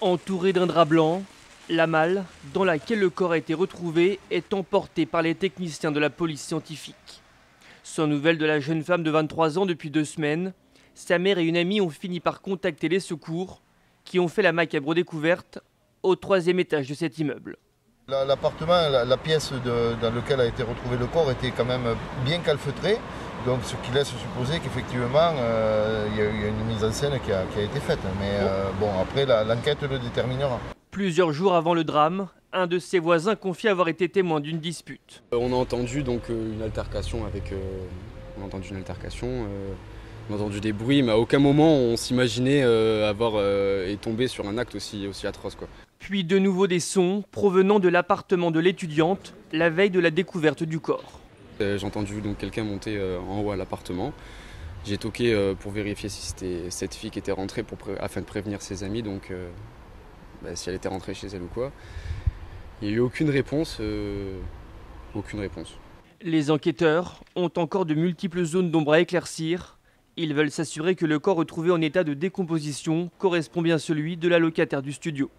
Entourée d'un drap blanc, la malle dans laquelle le corps a été retrouvé est emportée par les techniciens de la police scientifique. Sans nouvelles de la jeune femme de 23 ans depuis 2 semaines, sa mère et une amie ont fini par contacter les secours qui ont fait la macabre découverte au 3e étage de cet immeuble. L'appartement, la pièce dans laquelle a été retrouvé le corps était quand même bien calfeutrée, donc ce qui laisse supposer qu'effectivement il y a une mise en scène qui a été faite. Mais bon, après l'enquête le déterminera. Plusieurs jours avant le drame, un de ses voisins confie avoir été témoin d'une dispute. On a entendu donc une altercation avec. On a entendu des bruits, mais à aucun moment on s'imaginait et tomber sur un acte aussi atroce, quoi. Puis de nouveau des sons provenant de l'appartement de l'étudiante la veille de la découverte du corps. J'ai entendu donc quelqu'un monter en haut à l'appartement. J'ai toqué pour vérifier si c'était cette fille qui était rentrée afin de prévenir ses amis, donc si elle était rentrée chez elle ou quoi. Il n'y a eu aucune réponse. Les enquêteurs ont encore de multiples zones d'ombre à éclaircir. Ils veulent s'assurer que le corps retrouvé en état de décomposition correspond bien à celui de la locataire du studio.